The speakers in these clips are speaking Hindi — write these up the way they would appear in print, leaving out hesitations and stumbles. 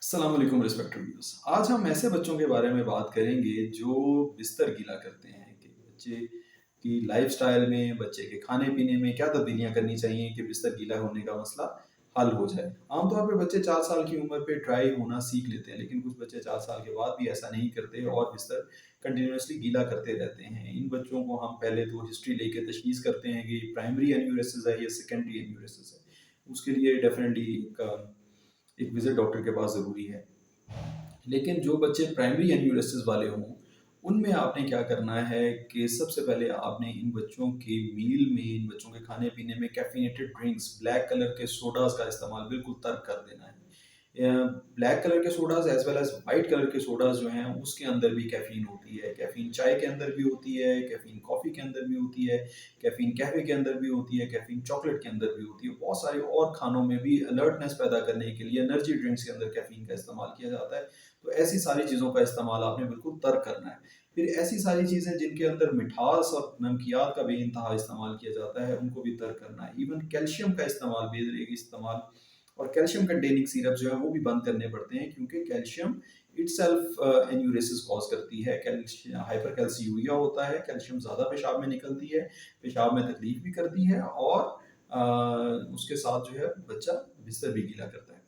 अस्सलाम वालेकुम रिस्पेक्टेड व्यूअर्स। आज हम ऐसे बच्चों के बारे में बात करेंगे जो बिस्तर गीला करते हैं कि बच्चे की लाइफस्टाइल में, बच्चे के खाने-पीने में क्या तब्दीलियाँ करनी चाहिए कि बिस्तर गीला होने का मसला हल हो जाए। आमतौर पे बच्चे 4 साल की उम्र पे ड्राई होना सीख लेते हैं, लेकिन कुछ बच्चे 4 साल के बाद भी ऐसा नहीं करते और बिस्तर कंटिन्यूअसली गीला करते रहते हैं। इन बच्चों को हम पहले तो हिस्ट्री लेके तशख़ीस करते हैं कि प्राइमरी एन्यूरेसिस है या सेकेंडरी एन्यूरेसिस है। उसके लिए डेफ़िनेटली एक विज़िट डॉक्टर के पास ज़रूरी है। लेकिन जो बच्चे प्राइमरी एन्यूरेसिस वाले हों, उनमें आपने क्या करना है कि सबसे पहले आपने इन बच्चों के मील में, इन बच्चों के खाने-पीने में कैफ़ीनेटेड ड्रिंक्स, ब्लैक कलर के सोडाज़ का इस्तेमाल बिल्कुल तर्क कर देना है। ब्लैक कलर के sodas as well as white colour के सोडाज़ जो हैं, उसके अंदर भी कैफ़ीन होती है। कैफ़ीन चाय के अंदर भी होती है, कैफ़ीन कॉफ़ी के अंदर भी होती है, कैफ़ीन कहवे के अंदर भी होती है, कैफ़ीन चॉकलेट के अंदर भी होती है। बहुत सारे और खानों में भी अलर्टनेस पैदा करने के लिए एनर्जी ड्रिंक्स के अंदर कैफ़ीन का इस्तेमाल किया जाता है। तो ऐसी सारी चीज़ों का इस्तेमाल आपने बिल्कुल तर्क करना है। फिर ऐसी सारी चीज़ें जिनके अंदर मिठास और नमकियात का बेइंतहा इस्तेमाल किया जाता है, उनको भी तर्क करना है। इवन कैल्शियम का इस्तेमाल, बेदरे इस्तेमाल और कैल्शियम कंटेनिंग सिरप जो है वो भी बंद करने पड़ते हैं, क्योंकि कैल्शियम इटसेल्फ एन्यूरेसिस कॉज करती है। हाइपर कैल्सियूरिया होता है, कैल्शियम ज़्यादा पेशाब में निकलती है, पेशाब में तकलीफ भी करती है और उसके साथ जो है बच्चा बिस्तर भी गीला करता है।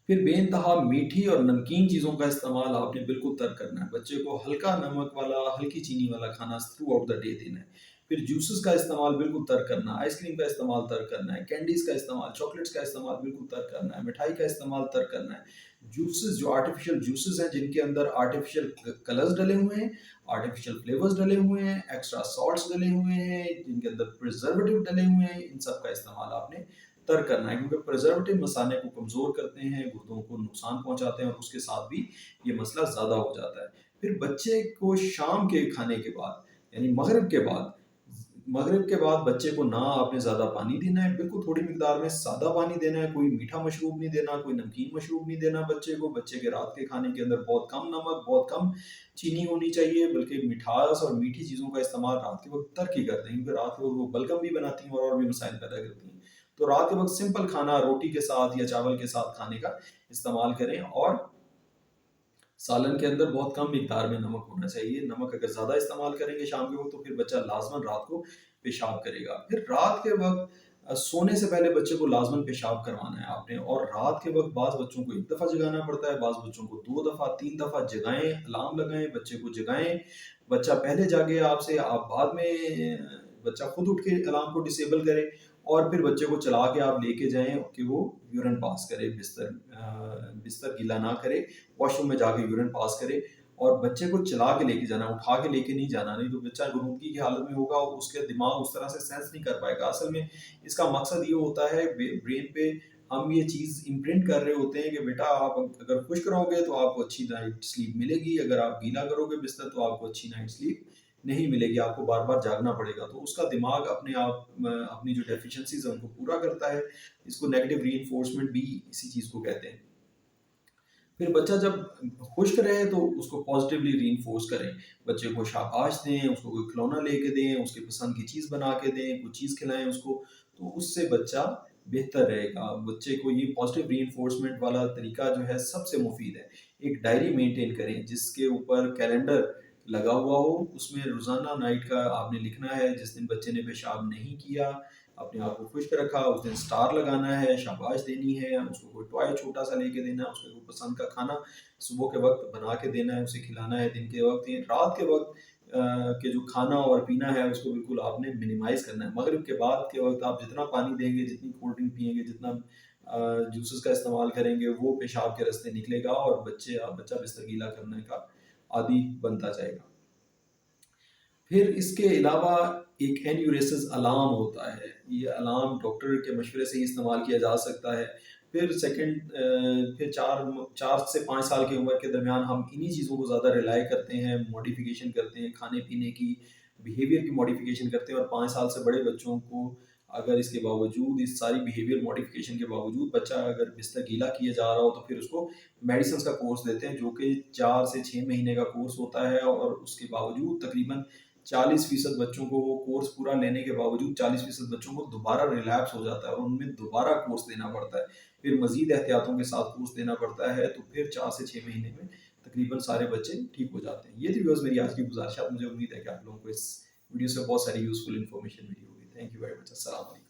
फिर बेइंतहा मीठी और नमकीन चीज़ों का इस्तेमाल आपने बिल्कुल तर्क करना है। बच्चे को हल्का नमक वाला, हल्की चीनी वाला खाना थ्रू आउट द डे देना है। फिर जूसेस का इस्तेमाल बिल्कुल तर्क करना है, आइसक्रीम का इस्तेमाल तर्क करना है, कैंडीज़ का इस्तेमाल, चॉकलेट्स का इस्तेमाल बिल्कुल तर्क करना है, मिठाई का इस्तेमाल तर्क करना है। जूसेस जो आर्टिफ़िशियल जूसेस हैं, जिनके अंदर आर्टिफ़िशियल कलर्स डले हुए हैं, आर्टिफ़िशियल फ्लेवर्स डले हुए हैं, एक्स्ट्रा साल्ट्स डले हुए हैं, जिनके अंदर प्रिज़र्वेटिव डले हुए हैं, इन सब का इस्तेमाल आपने तर्क करना है, क्योंकि प्रिजर्वेटिव मसाने को कमज़ोर करते हैं, गुर्दों को नुकसान पहुँचाते हैं और उसके साथ भी ये मसला ज़्यादा हो जाता है। फिर बच्चे को शाम के खाने के बाद, यानी मगरिब के बाद बच्चे को ना आपने ज़्यादा पानी देना है, बिल्कुल थोड़ी मिकदार में सादा पानी देना है, कोई मीठा मशरूब नहीं देना, कोई नमकीन मशरूब नहीं देना बच्चे को। बच्चे के रात के खाने के अंदर बहुत कम नमक, बहुत कम चीनी होनी चाहिए, बल्कि मिठास और मीठी चीज़ों का इस्तेमाल रात के वक़्त तर्क ही करते हैं, क्योंकि रात के वक़्त वो बलगम भी बनाती हैं और भी मसाइल पैदा करती हैं। तो रात के वक़्त सिंपल खाना रोटी के साथ या चावल के साथ खाने का इस्तेमाल करें और सालन के अंदर बहुत कम मिकदार में नमक होना चाहिए। नमक अगर ज़्यादा इस्तेमाल करेंगे शाम के वक़्त, तो फिर बच्चा लाज़मन रात को पेशाब करेगा। फिर रात के वक़्त सोने से पहले बच्चे को लाज़मन पेशाब करवाना है आपने, और रात के वक़्त बाज़ बच्चों को 1 दफ़ा जगाना पड़ता है, बाज़ बच्चों को 2 दफ़ा, 3 दफ़ा जगाएँ, अलार्म लगाएँ, बच्चे को जगाएँ। बच्चा पहले जागे आपसे, आप बाद में बच्चा खुद उठ के अलार्म को डिसेबल करे और फिर बच्चे को चला के आप लेके जाएँ कि वो यूरिन पास करे, बिस्तर गीला ना करे, वॉशरूम में जाके यूरिन पास करे और बच्चे को चला के लेके जाना, उठा के लेके नहीं जाना, नहीं तो बच्चा गुनूदगी की हालत में होगा, उसके दिमाग उस तरह से सेंस नहीं कर पाएगा। असल में इसका मकसद ये होता है, ब्रेन पे हम ये चीज़ इम्प्रिंट कर रहे होते हैं कि बेटा आप अगर खुश्क रहोगे तो आपको अच्छी नाइट स्लीप मिलेगी, अगर आप गीला करोगे बिस्तर तो आपको अच्छी नाइट स्लीप नहीं मिलेगी, आपको बार-बार जागना पड़ेगा। तो उसका दिमाग अपने आप अपनी जो डेफिशिएंसीज़ है उनको पूरा करता है। इसको नेगेटिव रीइंफोर्समेंट भी इसी चीज़ को कहते हैं। फिर बच्चा जब खुश्क रहे तो उसको पॉजिटिवली रीइंफोर्स करें। बच्चे को शाबाश दें, उसको कोई खिलौना लेके दें, उसकी पसंद की चीज़ बना के दें, कुछ चीज़ खिलाएँ उसको, तो उससे बच्चा बेहतर रहेगा। बच्चे को ये पॉजिटिव रीइंफोर्समेंट वाला तरीका जो है सबसे मुफ़ीद है। एक डायरी मेंटेन करें जिसके ऊपर कैलेंडर लगा हुआ हो, उसमें रोज़ाना नाइट का आपने लिखना है, जिस दिन बच्चे ने पेशाब नहीं किया, अपने आप को खुश्क रखा, उस दिन स्टार लगाना है, शाबाश देनी है, उसको कोई टॉय छोटा-सा लेके देना है, उसको कोई पसंद का खाना सुबह के वक़्त बना के देना है, उसे खिलाना है दिन के वक़्त। ये रात के वक़्त के जो खाना और पीना है उसको बिल्कुल आपने मिनिमाइज़ करना है। मगरिब के बाद के वक़्त आप जितना पानी देंगे, जितनी कोल्ड ड्रिंक पिएँगे, जितना जूसेस का इस्तेमाल करेंगे, वो पेशाब के रास्ते निकलेगा और बच्चा बिस्तर गीला करने का आदी बनता जाएगा। फिर इसके अलावा एक एन्यूरेसिस अलार्म होता है। ये अलार्म डॉक्टर के मशवरे से ही इस्तेमाल किया जा सकता है। फिर 4 से 5 साल की उम्र के दरमियान हम इन्हीं चीज़ों को ज़्यादा रिलाय करते हैं, मॉडिफ़िकेशन करते हैं, खाने-पीने की, बिहेवियर की मॉडिफ़िकेशन करते हैं, और 5 साल से बड़े बच्चों को अगर इसके बावजूद, इस सारी बिहेवियर मॉडिफ़िकेशन के बावजूद बच्चा अगर बिस्तर गीला किया जा रहा हो, तो फिर उसको मेडिसिन्स का कोर्स देते हैं, जो कि 4 से 6 महीने का कोर्स होता है, और उसके बावजूद तकरीबन 40% बच्चों को, वो कोर्स पूरा लेने के बावजूद 40% बच्चों को दोबारा रिलैप्स हो जाता है और उनमें दोबारा कोर्स देना पड़ता है। फिर मज़ीद एहतियातों के साथ कोर्स देना पड़ता है, तो फिर 4 से 6 महीने में तकरीबन सारे बच्चे ठीक हो जाते हैं। ये थी व्यूअर्स मेरी आज की गुज़ारिश। मुझे उम्मीद है कि आप लोगों को इस वीडियो से बहुत सारी यूज़फुल इन्फॉर्मेशन मिली होगी। Thank you very much. अस्सलाम वालेकुम।